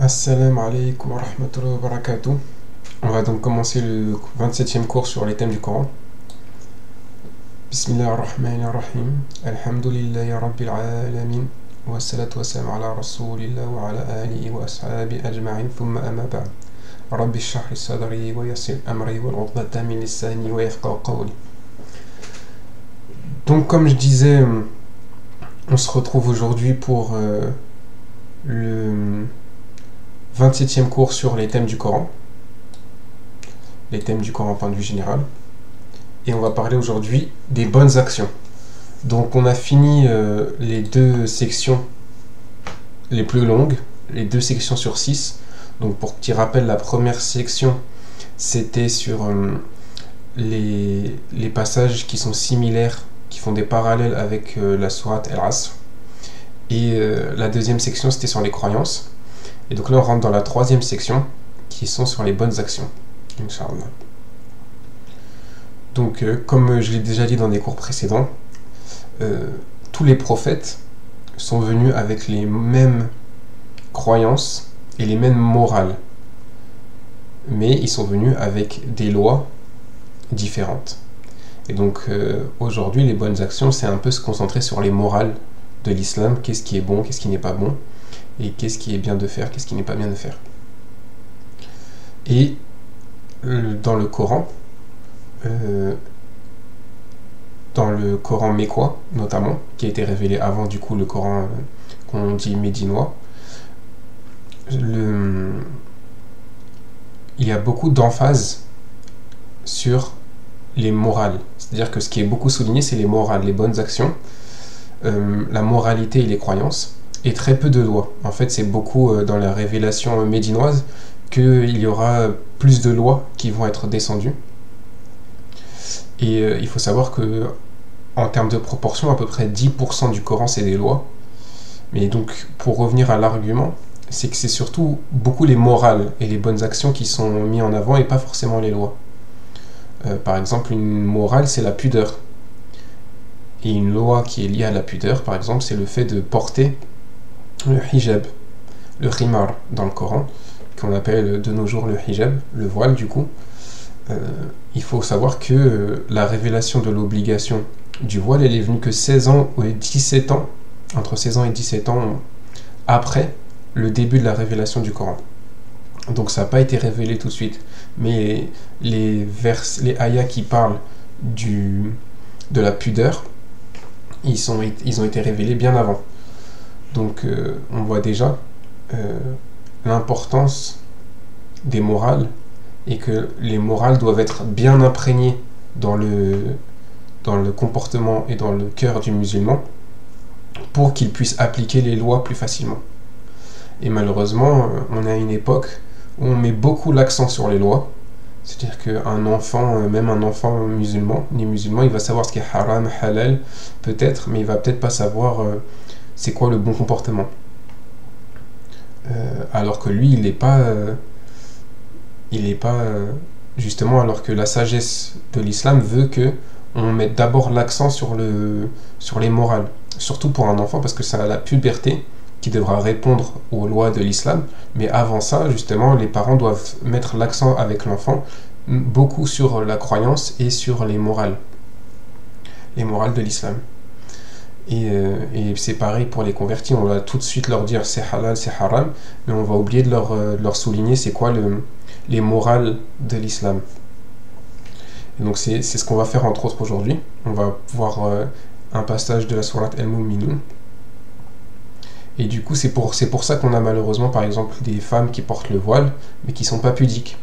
Assalamu alaikum wa rahmatullahi wa barakatuh. On va donc commencer le 27e cours sur les thèmes du Coran. Bismillah ar-Rahman ar-Rahim. Alhamdulillahi rabbil alamin. Wa salatu wa salam ala rasulillah wa ala alihi wa ashabi ajma'in. Thumma amma ba'd. Rabbi shrah li sadri wa yassir amri wa 'uqdatan min lisani wa yafqahu qawli. Donc comme je disais, on se retrouve aujourd'hui pour le 27e cours sur les thèmes du Coran. Les thèmes du Coran en point de vue général. Et on va parler aujourd'hui des bonnes actions. Donc on a fini les deux sections les plus longues, les deux sections sur 6. Donc pour petit rappel, la première section c'était sur les passages qui sont similaires, qui font des parallèles avec la sourate Al-Asr. Et la deuxième section c'était sur les croyances. Et donc là on rentre dans la troisième section qui sont sur les bonnes actions, Inch'Allah. Donc comme je l'ai déjà dit dans des cours précédents, tous les prophètes sont venus avec les mêmes croyances et les mêmes morales. Mais ils sont venus avec des lois différentes. Et donc aujourd'hui les bonnes actions c'est un peu se concentrer sur les morales de l'islam, qu'est-ce qui est bon, qu'est-ce qui n'est pas bon, et qu'est-ce qui est bien de faire, qu'est-ce qui n'est pas bien de faire. Et dans le Coran mécois notamment, qui a été révélé avant du coup le Coran qu'on dit médinois, il y a beaucoup d'emphase sur les morales. C'est-à-dire que ce qui est beaucoup souligné c'est les morales, les bonnes actions, la moralité et les croyances, et très peu de lois. En fait c'est beaucoup dans la révélation médinoise qu'il y aura plus de lois qui vont être descendues. Et il faut savoir que en termes de proportion, à peu près 10% du Coran c'est des lois. Mais donc pour revenir à l'argument, c'est que c'est surtout beaucoup les morales et les bonnes actions qui sont mis en avant et pas forcément les lois. Par exemple, une morale c'est la pudeur. Et une loi qui est liée à la pudeur, par exemple, c'est le fait de porter le hijab, le khimar dans le Coran, qu'on appelle de nos jours le hijab, le voile du coup. Il faut savoir que la révélation de l'obligation du voile, elle est venue que 16 ans ou 17 ans, entre 16 ans et 17 ans après le début de la révélation du Coran. Donc ça n'a pas été révélé tout de suite. Mais les ayats qui parlent de la pudeur, ils ont été révélés bien avant. Donc on voit déjà l'importance des morales, et que les morales doivent être bien imprégnées dans le comportement et dans le cœur du musulman pour qu'il puisse appliquer les lois plus facilement. Et malheureusement, on est à une époque où on met beaucoup l'accent sur les lois. C'est-à-dire qu'un enfant, même un enfant musulman, ni musulman, il va savoir ce qui est haram, halal, peut-être, mais il va peut-être pas savoir c'est quoi le bon comportement. Alors que lui, il n'est pas justement, alors que la sagesse de l'islam veut que on mette d'abord l'accent sur les morales, surtout pour un enfant, parce que c'est à la puberté qui devra répondre aux lois de l'islam. Mais avant ça, justement, les parents doivent mettre l'accent avec l'enfant beaucoup sur la croyance et sur les morales de l'islam. Et c'est pareil pour les convertis, on va tout de suite leur dire c'est halal, c'est haram, mais on va oublier de leur souligner c'est quoi les morales de l'islam. Et donc c'est ce qu'on va faire entre autres aujourd'hui. On va voir un passage de la sourate Al-Mu'minun. Et du coup c'est pour ça qu'on a malheureusement par exemple des femmes qui portent le voile mais qui sont pas pudiques.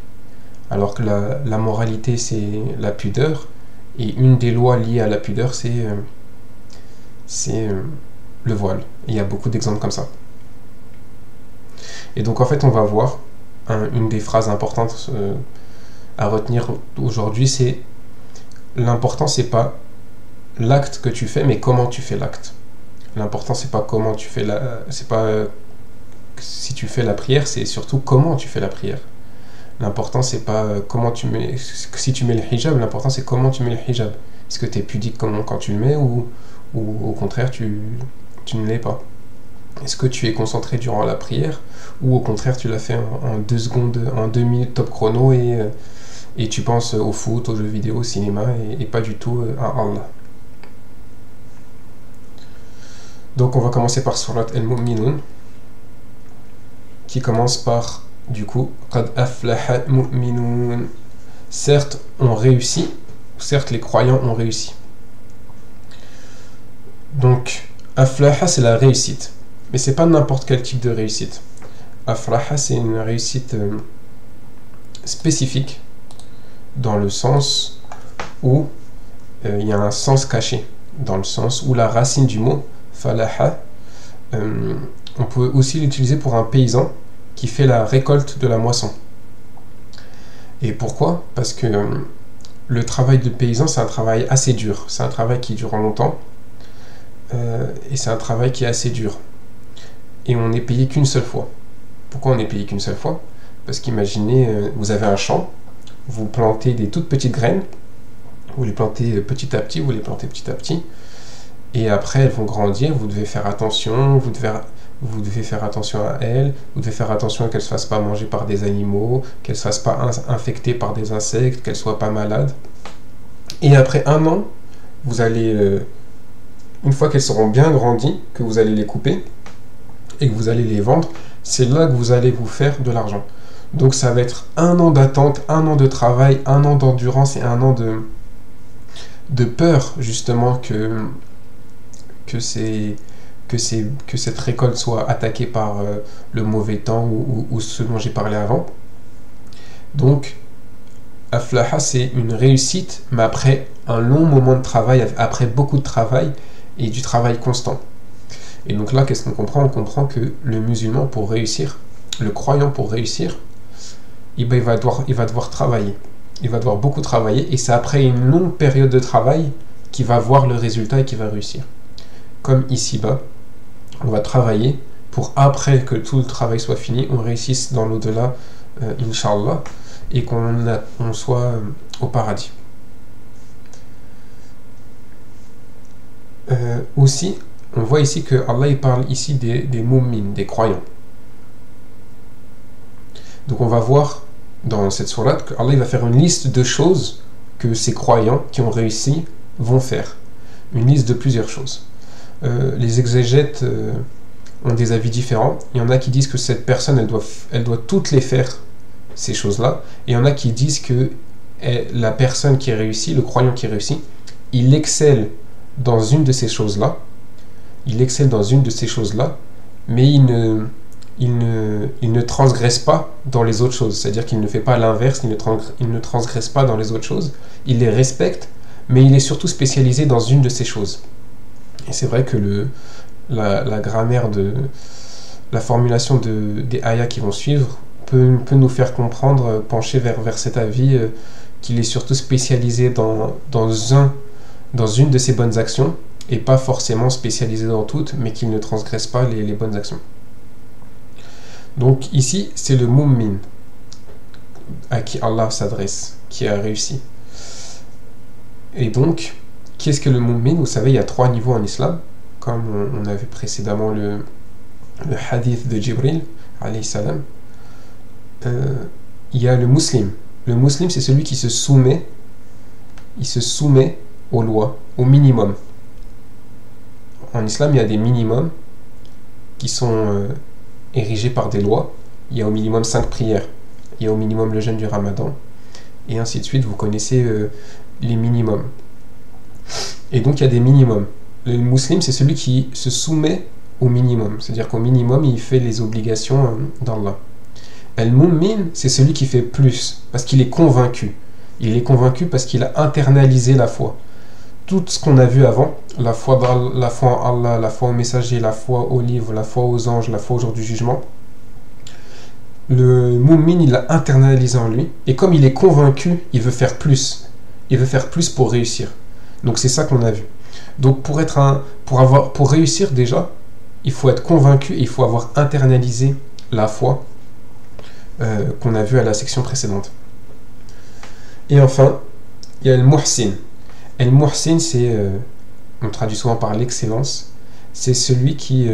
Alors que la moralité c'est la pudeur, et une des lois liées à la pudeur c'est le voile. Et il y a beaucoup d'exemples comme ça. Et donc en fait on va voir une des phrases importantes à retenir aujourd'hui, c'est l'important c'est pas l'acte que tu fais mais comment tu fais l'acte. L'important c'est pas comment tu fais c'est pas si tu fais la prière, c'est surtout comment tu fais la prière. L'important c'est pas si tu mets le hijab, l'important c'est comment tu mets le hijab. Est-ce que tu es pudique quand tu le mets, ou au contraire tu ne l'es pas. Est-ce que tu es concentré durant la prière ou au contraire tu l'as fait en 2 secondes, en 2 minutes top chrono et tu penses au foot, aux jeux vidéo, au cinéma et pas du tout à Allah. Donc on va commencer par Surat Al-Mu'minun qui commence par du coup Qad aflaha mu'minun. Certes on réussit, certes les croyants ont réussi. Donc aflaha c'est la réussite, mais c'est pas n'importe quel type de réussite. Aflaha c'est une réussite spécifique dans le sens où il y a un sens caché, dans le sens où la racine du mot falaha, on peut aussi l'utiliser pour un paysan qui fait la récolte de la moisson. Et pourquoi? Parce que le travail de paysan c'est un travail assez dur, c'est un travail qui dure longtemps et c'est un travail qui est assez dur et on n'est payé qu'une seule fois. Pourquoi on n'est payé qu'une seule fois? Parce qu'imaginez, vous avez un champ, vous plantez des toutes petites graines, vous les plantez petit à petit, et après elles vont grandir, vous devez faire attention, vous devez faire attention à elles, vous devez faire attention qu'elles ne se fassent pas manger par des animaux, qu'elles ne se fassent pas infecter par des insectes, qu'elles ne soient pas malades. Et après 1 an, vous allez, une fois qu'elles seront bien grandies, que vous allez les couper et que vous allez les vendre, c'est là que vous allez vous faire de l'argent. Donc ça va être 1 an d'attente, 1 an de travail, 1 an d'endurance et 1 an de peur justement que cette récolte soit attaquée par le mauvais temps ou ce dont j'ai parlé avant. Donc aflaha c'est une réussite, mais après un long moment de travail, après beaucoup de travail et du travail constant. Et donc là, qu'est-ce qu'on comprend? On comprend que le musulman, pour réussir, le croyant, pour réussir, il va devoir travailler. Il va devoir beaucoup travailler, et c'est après une longue période de travail qu'il va voir le résultat et qu'il va réussir. Comme ici-bas, on va travailler pour, après que tout le travail soit fini, on réussisse dans l'au-delà, Inch'Allah, et qu'on soit au paradis. Aussi, on voit ici que Allah il parle ici des mu'min, des croyants. Donc on va voir dans cette sourate que Allah il va faire une liste de choses que ces croyants qui ont réussi vont faire. Une liste de plusieurs choses. Les exégètes ont des avis différents. Il y en a qui disent que cette personne elle doit toutes les faire, ces choses-là. Et il y en a qui disent que la personne qui réussit, le croyant qui réussit, il excelle dans une de ces choses-là. Il excelle dans une de ces choses-là, mais il ne transgresse pas dans les autres choses. C'est-à-dire qu'il ne fait pas l'inverse, il ne transgresse pas dans les autres choses. Il les respecte, mais il est surtout spécialisé dans une de ces choses. Et c'est vrai que la grammaire la formulation des ayats qui vont suivre peut nous faire comprendre, pencher vers cet avis, qu'il est surtout spécialisé dans une de ces bonnes actions, et pas forcément spécialisé dans toutes, mais qu'il ne transgresse pas les bonnes actions. Donc ici, c'est le mu'min à qui Allah s'adresse, qui a réussi. Et donc, qu'est-ce que le mu'min? Vous savez, il y a 3 niveaux en islam, comme on a vu précédemment le hadith de Jibril, alayhi salam. Il y a le muslim. Le muslim, c'est celui qui se soumet, aux lois, au minimum. En islam, il y a des minimums qui sont érigés par des lois. Il y a au minimum 5 prières. Il y a au minimum le jeûne du ramadan. Et ainsi de suite, vous connaissez les minimums. Et donc, il y a des minimums. Le musulman, c'est celui qui se soumet au minimum. C'est-à-dire qu'au minimum, il fait les obligations d'Allah. Al-Mu'min, c'est celui qui fait plus, parce qu'il est convaincu. Il est convaincu parce qu'il a internalisé la foi. Tout ce qu'on a vu avant, la foi en Allah, la foi au messager, la foi au livre, la foi aux anges, la foi au jour du jugement, le mu'min, il l'a internalisé en lui, et comme il est convaincu, il veut faire plus. Il veut faire plus pour réussir. Donc c'est ça qu'on a vu. Donc pour réussir déjà, il faut être convaincu et il faut avoir internalisé la foi qu'on a vu à la section précédente. Et enfin, il y a le muhsin. Et le muhsin, on traduit souvent par l'excellence, c'est celui qui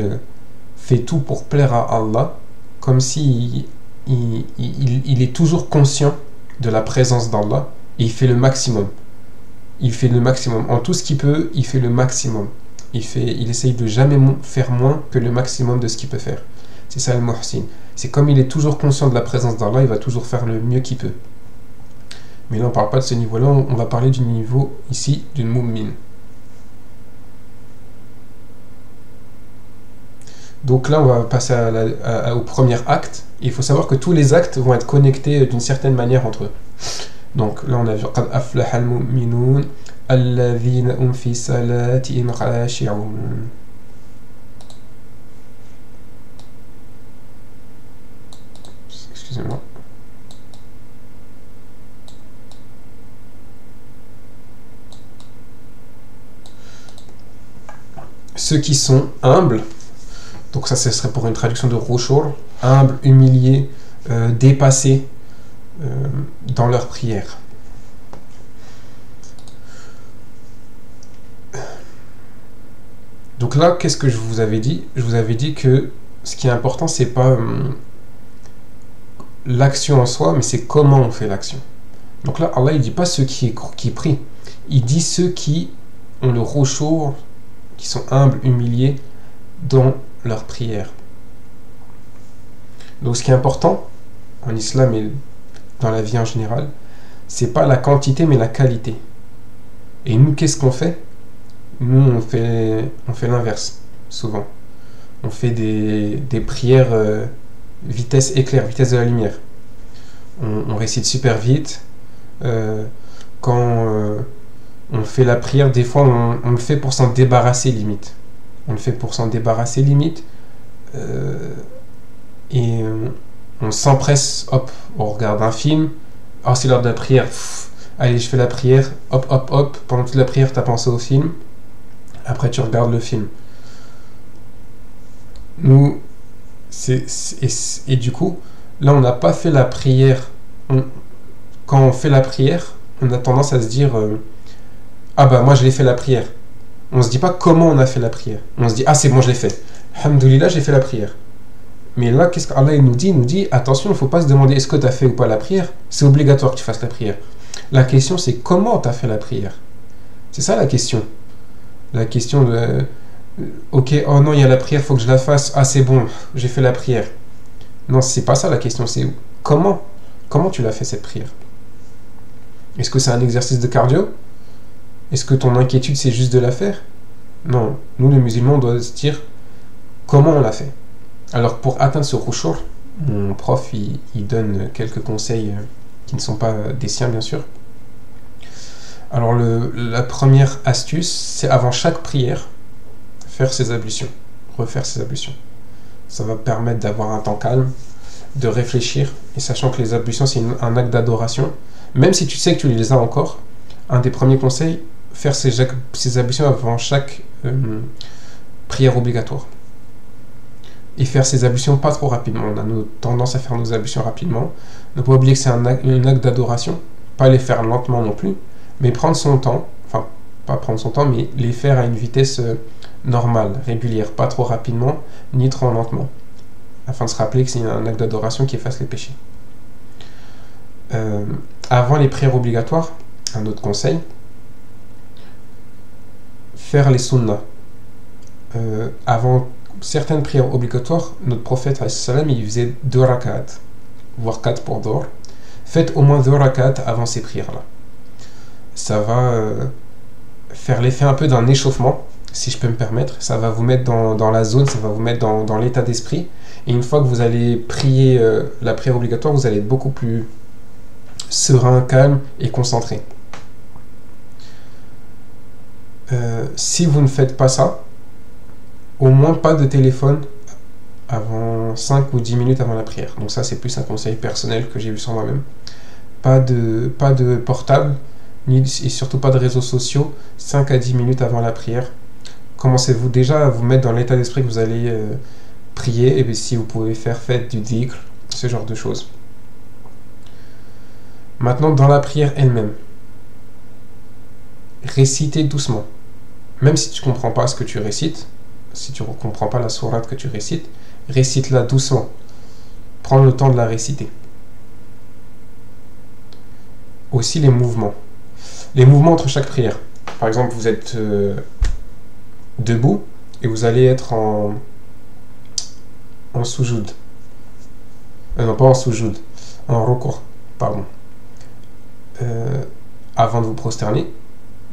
fait tout pour plaire à Allah, comme si il est toujours conscient de la présence d'Allah, et il fait le maximum. Il fait le maximum. En tout ce qu'il peut, il fait le maximum. Il essaye de jamais faire moins que le maximum de ce qu'il peut faire. C'est ça le muhsin. C'est comme il est toujours conscient de la présence d'Allah, il va toujours faire le mieux qu'il peut. Mais là, on ne parle pas de ce niveau-là, on va parler du niveau ici d'une mu'min. Donc là, on va passer au premier acte. Il faut savoir que tous les actes vont être connectés d'une certaine manière entre eux. Donc là, on a vu قَدْ أَفْلَحَ الْمُؤْمِنُونَ الَّذِينَ هُمْ فِي صَلَاتِهِمْ خَاشِعُونَ. Excusez-moi. Ceux qui sont humbles, donc ça ce serait pour une traduction de Rouchour, humbles, humiliés, dépassés dans leur prière. Donc là, qu'est-ce que je vous avais dit? Je vous avais dit que ce qui est important, c'est pas l'action en soi, mais c'est comment on fait l'action. Donc là, Allah, il dit pas ceux qui prient, il dit ceux qui ont le Rouchour, qui sont humbles, humiliés dans leur prière. Donc ce qui est important en islam et dans la vie en général, c'est pas la quantité mais la qualité. Et nous, qu'est-ce qu'on fait? Nous, on fait l'inverse, souvent. On fait des prières vitesse éclair, vitesse de la lumière. On récite super vite. Quand on fait la prière, des fois, on le fait pour s'en débarrasser, limite. On le fait pour s'en débarrasser, limite. Et on s'empresse, hop, on regarde un film. Oh, c'est l'heure de la prière. Allez, je fais la prière. Hop, hop, hop. Pendant toute la prière, tu as pensé au film. Après, tu regardes le film. Nous, et du coup, là, on n'a pas fait la prière. Quand on fait la prière, on a tendance à se dire ah bah, moi, je l'ai fait la prière. On se dit pas comment on a fait la prière. On se dit ah, c'est bon, je l'ai fait. Alhamdoulilah, j'ai fait la prière. Mais là, qu'est-ce qu'Allah nous dit? Il nous dit attention, il ne faut pas se demander est-ce que tu as fait ou pas la prière. C'est obligatoire que tu fasses la prière. La question, c'est comment tu as fait la prière. C'est ça la question. La question de ok, oh non, il y a la prière, il faut que je la fasse. Ah, c'est bon, j'ai fait la prière. Non, c'est pas ça la question. C'est comment tu l'as fait cette prière. Est-ce que c'est un exercice de cardio? Est-ce que ton inquiétude, c'est juste de la faire? Non. Nous, les musulmans, on doit se dire comment on l'a fait. Alors, pour atteindre ce khushu', mon prof, il donne quelques conseils qui ne sont pas des siens, bien sûr. Alors, la première astuce, c'est avant chaque prière, faire ses ablutions, refaire ses ablutions. Ça va permettre d'avoir un temps calme, de réfléchir, et sachant que les ablutions, c'est un acte d'adoration, même si tu sais que tu les as encore, un des premiers conseils, faire ses ablutions avant chaque prière obligatoire. Et faire ses ablutions pas trop rapidement. On a tendance à faire nos ablutions rapidement. Ne pas oublier que c'est un acte d'adoration, pas les faire lentement non plus, mais prendre son temps, enfin pas prendre son temps, mais les faire à une vitesse normale, régulière, pas trop rapidement, ni trop lentement, afin de se rappeler que c'est un acte d'adoration qui efface les péchés. Avant les prières obligatoires, un autre conseil, faire les sunnahs. Avant certaines prières obligatoires, notre prophète, il faisait 2 rak'at, voire 4 pour d'or. Faites au moins 2 rak'at avant ces prières-là. Ça va faire l'effet un peu d'un échauffement, si je peux me permettre. Ça va vous mettre dans la zone, ça va vous mettre dans l'état d'esprit. Et une fois que vous allez prier la prière obligatoire, vous allez être beaucoup plus serein, calme et concentré. Si vous ne faites pas ça, au moins pas de téléphone avant 5 ou 10 minutes avant la prière. Donc ça, c'est plus un conseil personnel que j'ai vu sur moi-même. Pas de portable, et surtout pas de réseaux sociaux 5 à 10 minutes avant la prière. Commencez-vous déjà à vous mettre dans l'état d'esprit que vous allez prier, et bien si vous pouvez faites du dhikr, ce genre de choses. Maintenant, dans la prière elle-même, récitez doucement. Même si tu ne comprends pas ce que tu récites, si tu ne comprends pas la sourate que tu récites, récite-la doucement. Prends le temps de la réciter. Aussi les mouvements. Les mouvements entre chaque prière. Par exemple, vous êtes debout et vous allez être en soujoud. Non, pas en soujoud, en recours, pardon. Avant de vous prosterner,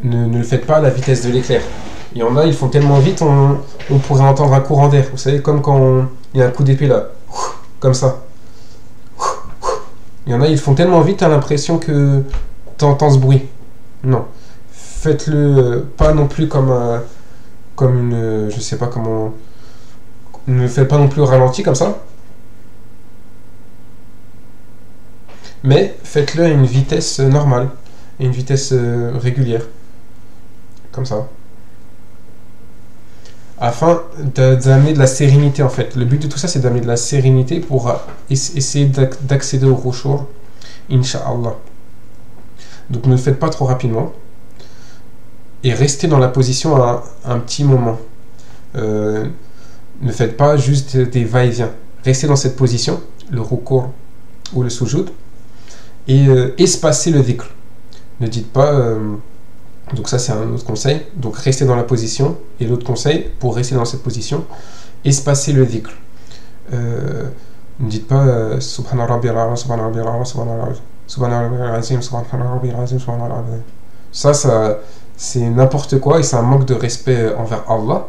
ne le faites pas à la vitesse de l'éclair. Il y en a, ils font tellement vite, on pourrait entendre un courant d'air. Vous savez, comme quand il y a un coup d'épée là, comme ça. Il y en a, ils font tellement vite, t'as l'impression que t'entends ce bruit. Non. Faites-le pas non plus comme une... je sais pas comment... Ne le faites pas non plus au ralenti comme ça. Mais faites-le à une vitesse normale, à une vitesse régulière. Comme ça. Afin d'amener de la sérénité en fait. Le but de tout ça, c'est d'amener de la sérénité pour essayer d'accéder au Khushu', Inch'Allah. Donc ne le faites pas trop rapidement. Et restez dans la position un petit moment. Ne faites pas juste des va-et-vient. Restez dans cette position, le ruku' ou le sujoud, et espacez le dhikr. Ne dites pas... donc ça c'est un autre conseil. Donc restez dans la position. Et l'autre conseil, pour rester dans cette position, espacez le dhikr. Ne dites pas Subhana Rabbil A'la, Subhana Rabbil A'la, Subhana Rabbil Azim, Subhana Rabbil Azim, Subhana Rabbil. Ça c'est n'importe quoi et c'est un manque de respect envers Allah.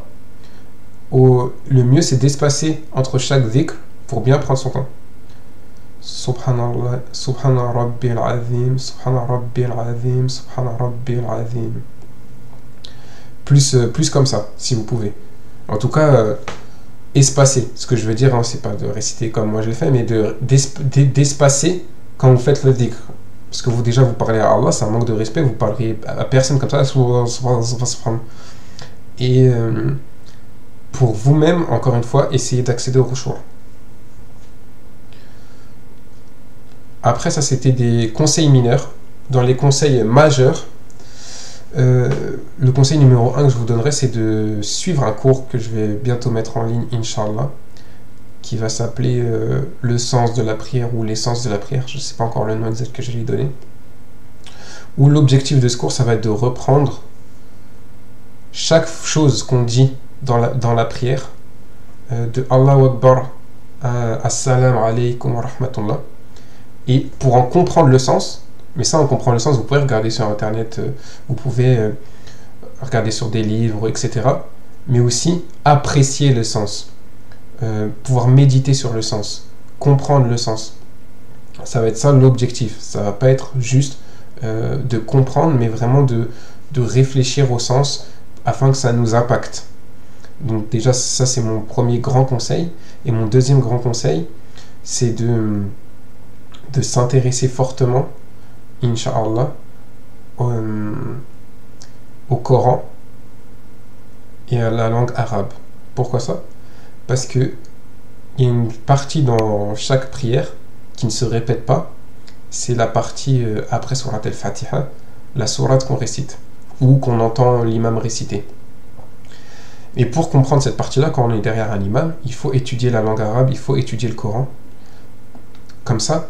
Le mieux c'est d'espacer entre chaque dhikr pour bien prendre son temps. Subhanallah, Subhana Rabbil Azim, Subhana Rabbil Azim, Subhana Rabbil Azim. Plus comme ça, si vous pouvez. En tout cas, espacer. Ce que je veux dire, hein, c'est pas de réciter comme moi je l'ai fait, mais d'espacer quand vous faites le dhikr. Parce que vous parlez à Allah, c'est un manque de respect, vous parlez à personne comme ça. Et pour vous-même, encore une fois, essayez d'accéder au Khushu'. Après, ça c'était des conseils mineurs. Dans les conseils majeurs, le conseil numéro 1 que je vous donnerai, c'est de suivre un cours que je vais bientôt mettre en ligne, Inch'Allah, qui va s'appeler le sens de la prière ou l'essence de la prière. Je ne sais pas encore le nom exact que je vais lui donner. Où l'objectif de ce cours, ça va être de reprendre chaque chose qu'on dit dans la prière, de Allahu Akbar à Assalamu alaikum wa rahmatullah. Et pour en comprendre le sens, mais ça on comprend le sens, vous pouvez regarder sur internet, vous pouvez regarder sur des livres, etc. Mais aussi apprécier le sens, pouvoir méditer sur le sens, comprendre le sens. Ça va être ça l'objectif, ça va pas être juste de comprendre, mais vraiment de réfléchir au sens afin que ça nous impacte. Donc déjà ça c'est mon premier grand conseil. Et mon deuxième grand conseil, c'est de s'intéresser fortement, Inch'Allah, au Coran et à la langue arabe. Pourquoi ça? Parce que il y a une partie dans chaque prière qui ne se répète pas, c'est la partie après Surat al-Fatiha, la sourate qu'on récite, ou qu'on entend l'imam réciter. Et pour comprendre cette partie-là, quand on est derrière un imam, il faut étudier la langue arabe, il faut étudier le Coran. Comme ça,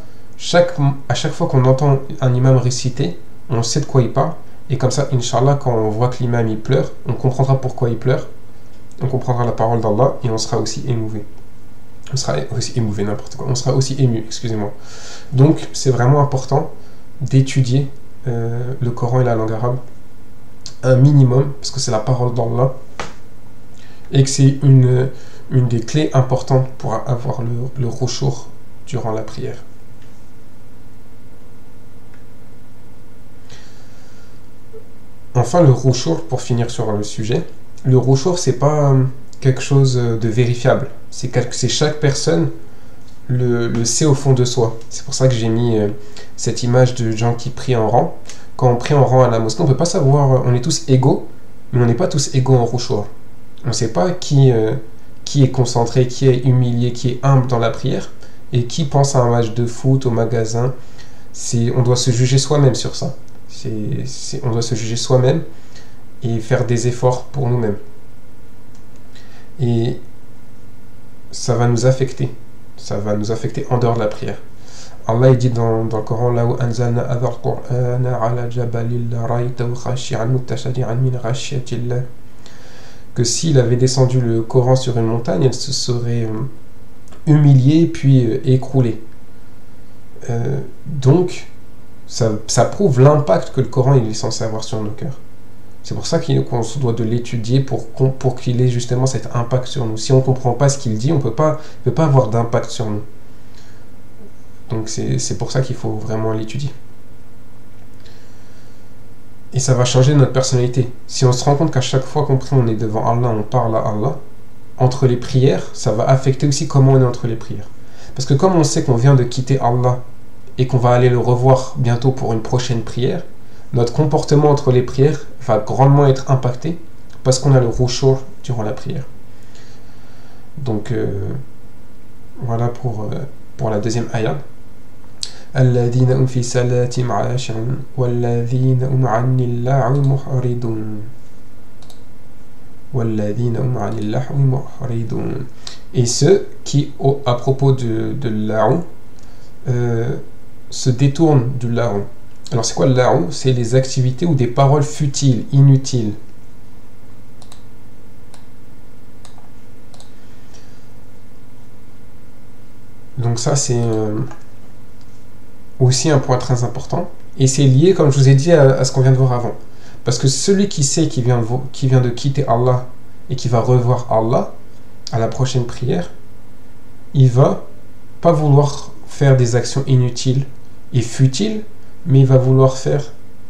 à chaque fois qu'on entend un imam réciter, on sait de quoi il parle. Et comme ça, Inch'Allah, quand on voit que l'imam il pleure, on comprendra pourquoi il pleure. On comprendra la parole d'Allah et on sera aussi émouvé. On sera aussi émouvé, n'importe quoi. On sera aussi ému, excusez-moi. Donc, c'est vraiment important d'étudier le Coran et la langue arabe un minimum, parce que c'est la parole d'Allah. Et que c'est une des clés importantes pour avoir le Khushu' durant la prière. Enfin, le Khushu', pour finir sur le sujet, le Khushu' c'est pas quelque chose de vérifiable. C'est chaque personne le sait au fond de soi. C'est pour ça que j'ai mis cette image de gens qui prient en rang. Quand on prie en rang à la mosquée, on ne peut pas savoir, on est tous égaux, mais on n'est pas tous égaux en Khushu'. On ne sait pas qui est concentré, qui est humilié, qui est humble dans la prière, et qui pense à un match de foot au magasin. On doit se juger soi-même sur ça. On doit se juger soi-même et faire des efforts pour nous-mêmes. Et ça va nous affecter. Ça va nous affecter en dehors de la prière. Allah il dit dans le Coran là où anzalna hadha al-Qur'ana ala jabalin la ra'aytahu khashi'an mutashaddi'an min khashyatillah, que s'il avait descendu le Coran sur une montagne, elle se serait humiliée puis écroulée. Donc ça prouve l'impact que le Coran il est censé avoir sur nos cœurs. C'est pour ça qu'on se doit de l'étudier pour qu'il ait justement cet impact sur nous. Si on ne comprend pas ce qu'il dit, on ne peut pas avoir d'impact sur nous. Donc c'est pour ça qu'il faut vraiment l'étudier. Et ça va changer notre personnalité. Si on se rend compte qu'à chaque fois qu'on prie, on est devant Allah, on parle à Allah, entre les prières, ça va affecter aussi comment on est entre les prières. Parce que comme on sait qu'on vient de quitter Allah et qu'on va aller le revoir bientôt pour une prochaine prière, notre comportement entre les prières va grandement être impacté parce qu'on a le khushu' durant la prière. Donc voilà pour la deuxième ayah. الذين هم في صلاتهم خاشعون والذين هم عن اللغو معرضون والذين هم عن اللغو معرضون. Et ceux qui, à propos de l'lagou, se détournent du lagou. Alors c'est quoi le lagou? C'est les activités ou des paroles futiles, inutiles. Donc ça c'est aussi un point très important, et c'est lié, comme je vous ai dit, à ce qu'on vient de voir avant. Parce que celui qui sait qu'il vient de quitter Allah et qui va revoir Allah à la prochaine prière, il va pas vouloir faire des actions inutiles et futiles, mais il va vouloir faire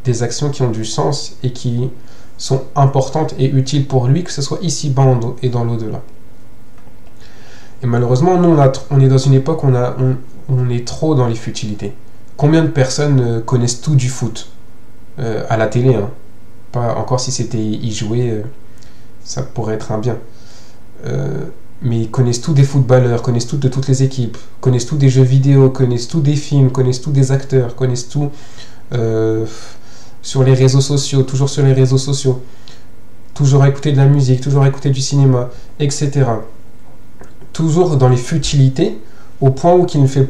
des actions qui ont du sens et qui sont importantes et utiles pour lui, que ce soit ici-bas et dans l'au-delà. Et malheureusement, nous, on est dans une époque où on est trop dans les futilités. Combien de personnes connaissent tout du foot à la télé, hein. Pas encore si c'était y jouer, ça pourrait être un bien. Mais ils connaissent tout des footballeurs, connaissent tout de toutes les équipes, connaissent tout des jeux vidéo, connaissent tout des films, connaissent tout des acteurs, connaissent tout sur les réseaux sociaux, toujours sur les réseaux sociaux, toujours à écouter de la musique, toujours à écouter du cinéma, etc. Toujours dans les futilités, au point où qu'il ne fait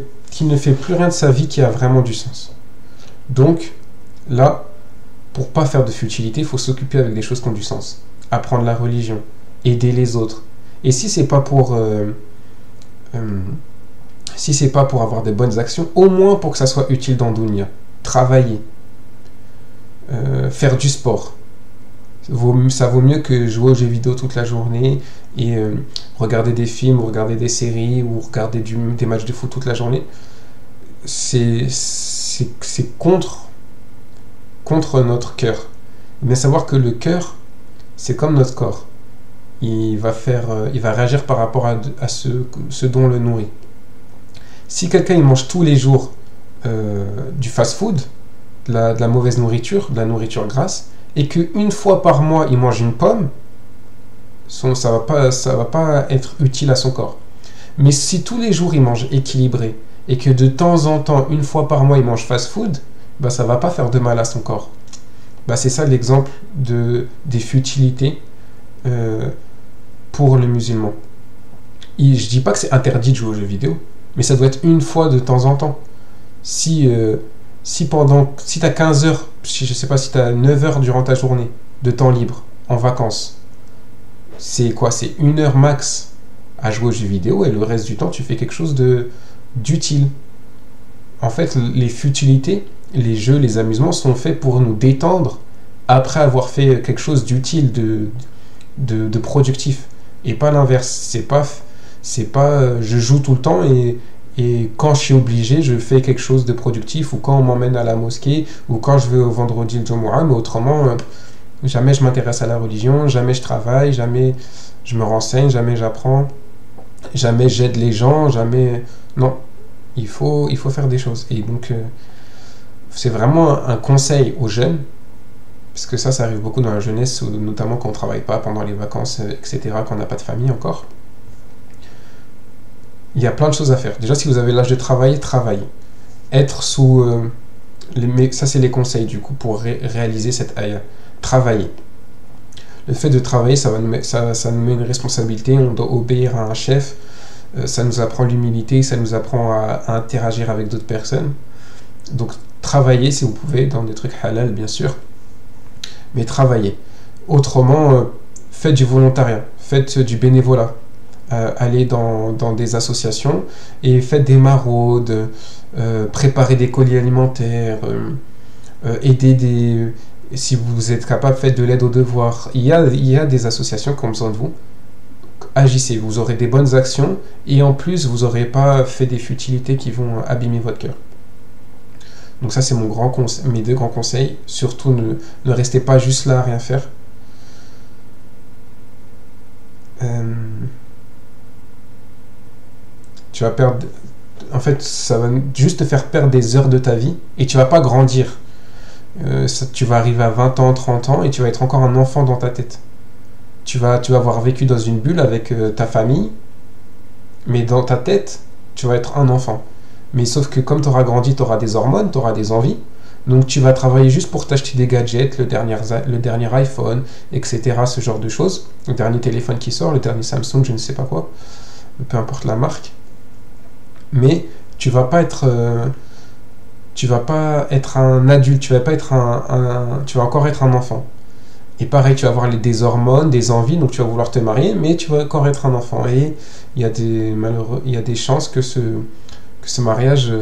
plus rien de sa vie qui a vraiment du sens. Donc, là, pour pas faire de futilité, il faut s'occuper avec des choses qui ont du sens. Apprendre la religion, aider les autres. Et si c'est pas pour avoir des bonnes actions, au moins pour que ça soit utile dans Dunya. Travailler, faire du sport. Ça vaut mieux que jouer aux jeux vidéo toute la journée et regarder des films, ou regarder des séries, ou regarder des matchs de foot toute la journée. C'est contre notre cœur. Mais savoir que le cœur, c'est comme notre corps. Il va réagir par rapport à ce dont on le nourrit. Si quelqu'un il mange tous les jours du fast-food, de la mauvaise nourriture, de la nourriture grasse, et qu'une fois par mois il mange une pomme, ça va pas être utile à son corps. Mais si tous les jours il mange équilibré, et que de temps en temps, une fois par mois il mange fast-food, bah ça va pas faire de mal à son corps. Bah c'est ça l'exemple des futilités pour le musulman. Je dis pas que c'est interdit de jouer aux jeux vidéo, mais ça doit être une fois de temps en temps. Si tu as 15 heures, je sais pas, si tu as 9 heures durant ta journée de temps libre, en vacances, c'est quoi? C'est 1 heure max à jouer aux jeux vidéo, et le reste du temps, tu fais quelque chose d'utile. En fait, les futilités, les jeux, les amusements sont faits pour nous détendre après avoir fait quelque chose d'utile, de productif. Et pas l'inverse. C'est pas je joue tout le temps et quand je suis obligé, je fais quelque chose de productif, ou quand on m'emmène à la mosquée, ou quand je vais au vendredi le Jumu'ah, mais autrement, jamais je m'intéresse à la religion, jamais je travaille, jamais je me renseigne, jamais j'apprends, jamais j'aide les gens, jamais... Non, il faut faire des choses. Et donc, c'est vraiment un conseil aux jeunes, parce que ça arrive beaucoup dans la jeunesse, notamment quand on ne travaille pas pendant les vacances, etc., quand on n'a pas de famille encore. Il y a plein de choses à faire. Déjà, si vous avez l'âge de travailler, travaillez. Être sous... ça, c'est les conseils, du coup, pour réaliser cette ayah. Travailler. Le fait de travailler, ça nous met une responsabilité, on doit obéir à un chef, ça nous apprend l'humilité, ça nous apprend à interagir avec d'autres personnes. Donc travaillez si vous pouvez, dans des trucs halal bien sûr, mais travaillez. Autrement, faites du volontariat, faites du bénévolat, allez dans des associations et faites des maraudes, préparez des colis alimentaires, aidez des... Si vous êtes capable, faites de l'aide aux devoirs. Il y a des associations qui ont besoin de vous. Agissez, vous aurez des bonnes actions et en plus, vous n'aurez pas fait des futilités qui vont abîmer votre cœur. Donc ça, c'est mes deux grands conseils. Surtout, ne restez pas juste là à rien faire. Tu vas perdre... En fait, ça va juste te faire perdre des heures de ta vie et tu vas pas grandir. Tu vas arriver à 20 ans, 30 ans et tu vas être encore un enfant dans ta tête. Tu vas avoir vécu dans une bulle avec ta famille, mais dans ta tête, tu vas être un enfant. Mais sauf que comme tu auras grandi, tu auras des hormones, tu auras des envies. Donc tu vas travailler juste pour t'acheter des gadgets, le dernier iPhone, etc. Ce genre de choses. Le dernier téléphone qui sort, le dernier Samsung, je ne sais pas quoi. Peu importe la marque. Mais tu vas pas être un adulte, tu vas encore être un enfant. Et pareil, tu vas avoir des hormones, des envies, donc tu vas vouloir te marier, mais tu vas encore être un enfant. Et il y a des chances que ce mariage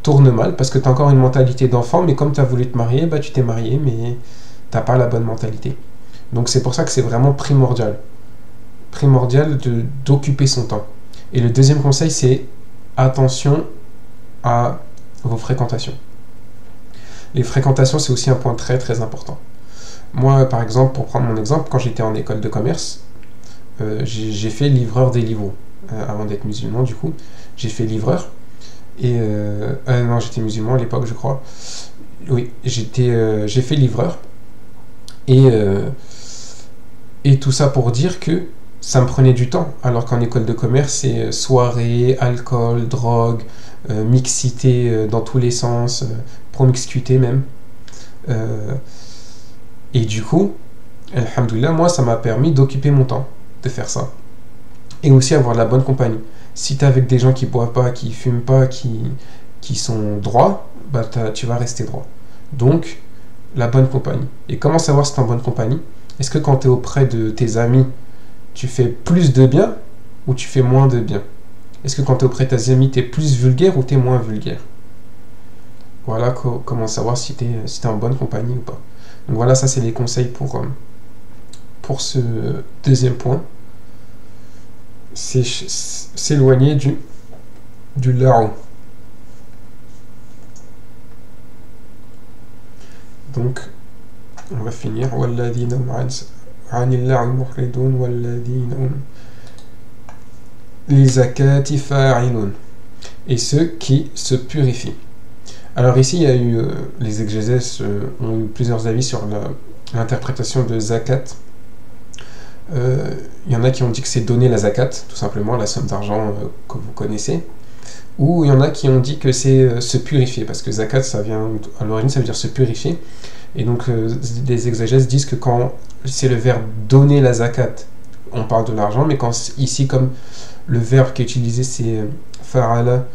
tourne mal, parce que tu as encore une mentalité d'enfant, mais comme tu as voulu te marier, tu t'es marié, mais tu n'as pas la bonne mentalité. Donc c'est pour ça que c'est vraiment primordial d'occuper son temps. Et le deuxième conseil, c'est attention à vos fréquentations. Les fréquentations, c'est aussi un point très très important. Moi, par exemple, pour prendre mon exemple, quand j'étais en école de commerce, j'ai fait livreur Deliveroo. Avant d'être musulman, du coup, j'ai fait livreur. Et non, j'étais musulman à l'époque, je crois. Oui, j'ai fait livreur. Et tout ça pour dire que ça me prenait du temps. Alors qu'en école de commerce, c'est soirée, alcool, drogue, mixité dans tous les sens, promiscuité même. Et du coup, alhamdoulilah, moi, ça m'a permis d'occuper mon temps, de faire ça. Et aussi avoir la bonne compagnie. Si tu es avec des gens qui boivent pas, qui fument pas, qui sont droits, tu vas rester droit. Donc, la bonne compagnie. Et comment savoir si tu es en bonne compagnie? Est-ce que quand tu es auprès de tes amis, tu fais plus de bien ou tu fais moins de bien? Est-ce que quand tu es auprès de tes amis, tu es plus vulgaire ou tu es moins vulgaire? Voilà comment savoir si tu es en bonne compagnie ou pas. Donc voilà, ça c'est les conseils pour ce deuxième point. C'est s'éloigner du la'ou. Donc, on va finir. Et ceux qui se purifient. Alors ici, il y a eu les exégèses ont eu plusieurs avis sur l'interprétation de zakat. Il y en a qui ont dit que c'est donner la zakat, tout simplement, la somme d'argent que vous connaissez. Ou il y en a qui ont dit que c'est se purifier, parce que zakat, à l'origine, ça veut dire se purifier. Et donc, des exégèses disent que quand c'est le verbe donner la zakat, on parle de l'argent, mais quand ici, comme le verbe qui est utilisé, c'est fa'ala,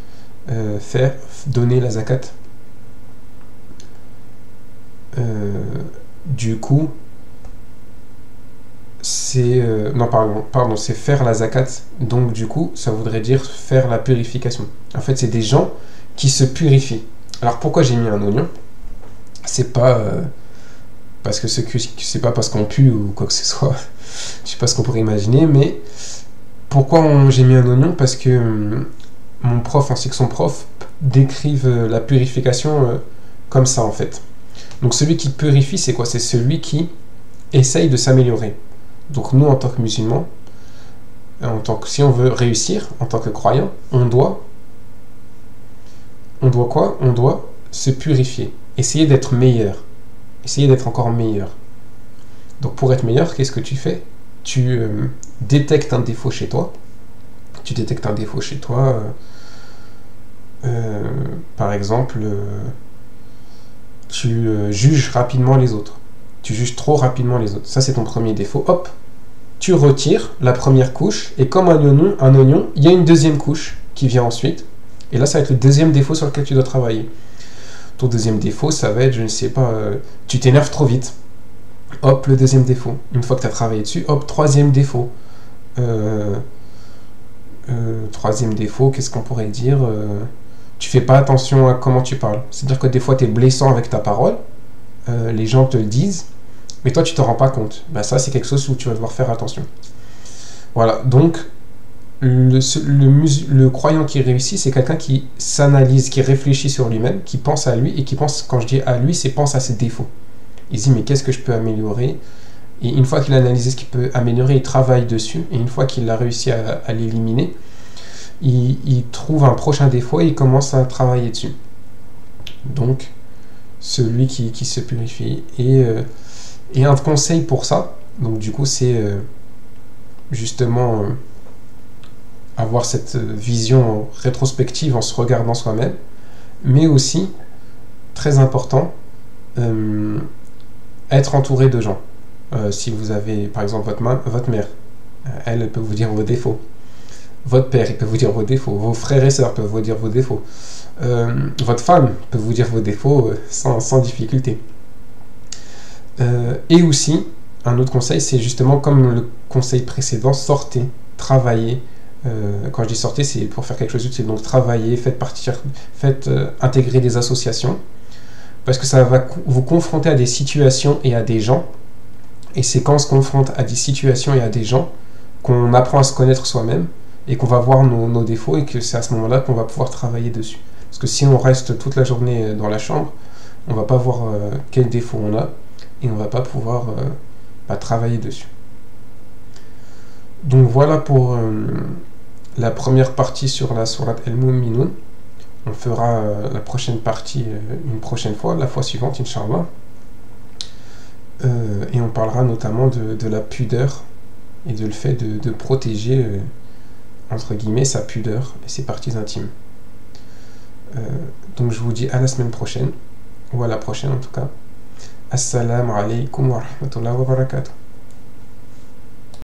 faire, donner la zakat. Du coup, c'est c'est faire la zakat. Donc du coup, ça voudrait dire faire la purification. En fait, c'est des gens qui se purifient. Alors pourquoi j'ai mis un oignon? C'est pas parce que c'est pas parce qu'on pue ou quoi que ce soit. Je sais pas ce qu'on pourrait imaginer, mais pourquoi j'ai mis un oignon? Parce que mon prof ainsi que son prof décrivent la purification comme ça en fait. Donc celui qui purifie, c'est quoi? C'est celui qui essaye de s'améliorer. Donc nous, en tant que musulmans, si on veut réussir, en tant que croyant, on doit quoi? On doit se purifier. Essayer d'être meilleur. Essayer d'être encore meilleur. Donc pour être meilleur, qu'est-ce que tu fais? Tu détectes un défaut chez toi. Par exemple, tu juges rapidement les autres. Tu juges trop rapidement les autres. Ça, c'est ton premier défaut. Hop, tu retires la première couche, et comme un oignon, il y a une deuxième couche qui vient ensuite. Et là, ça va être le deuxième défaut sur lequel tu dois travailler. Ton deuxième défaut, ça va être, je ne sais pas, tu t'énerves trop vite. Hop, le deuxième défaut. Une fois que tu as travaillé dessus, hop, troisième défaut. Troisième défaut, qu'est-ce qu'on pourrait dire tu fais pas attention à comment tu parles. C'est-à-dire que des fois, tu es blessant avec ta parole. Les gens te le disent, mais toi, tu te rends pas compte. Ben, ça, c'est quelque chose où tu vas devoir faire attention. Voilà, donc, le croyant qui réussit, c'est quelqu'un qui s'analyse, qui réfléchit sur lui-même, qui pense à lui, et qui pense, quand je dis à lui, c'est pense à ses défauts. Il se dit, mais qu'est-ce que je peux améliorer? Et une fois qu'il a analysé ce qu'il peut améliorer, il travaille dessus. Et une fois qu'il a réussi à l'éliminer, il trouve un prochain défaut et il commence à travailler dessus. Donc, celui qui se purifie. Et un conseil pour ça, donc du coup, c'est justement avoir cette vision rétrospective en se regardant soi-même, mais aussi, très important, être entouré de gens. Si vous avez, par exemple, votre mère, elle peut vous dire vos défauts. Votre père, il peut vous dire vos défauts. Vos frères et sœurs peuvent vous dire vos défauts. Votre femme peut vous dire vos défauts sans difficulté. Et aussi, un autre conseil, c'est justement comme le conseil précédent, sortez, travaillez. Quand je dis sortez, c'est pour faire quelque chose d'utile. Donc travaillez, faites intégrer des associations, parce que ça va vous confronter à des situations et à des gens. Et c'est quand on se confronte à des situations et à des gens qu'on apprend à se connaître soi-même et qu'on va voir nos défauts, et que c'est à ce moment-là qu'on va pouvoir travailler dessus. Parce que si on reste toute la journée dans la chambre, on va pas voir quels défauts on a, et on va pas pouvoir travailler dessus. Donc voilà pour la première partie sur la sourate Al-Mu'minun. On fera la prochaine partie une prochaine fois, la fois suivante, Inch'Allah. Et on parlera notamment de la pudeur et de le fait de protéger, entre guillemets, sa pudeur et ses parties intimes. Donc je vous dis à la semaine prochaine, ou à la prochaine en tout cas. Assalamu alaikum wa rahmatullahi wa barakatuh.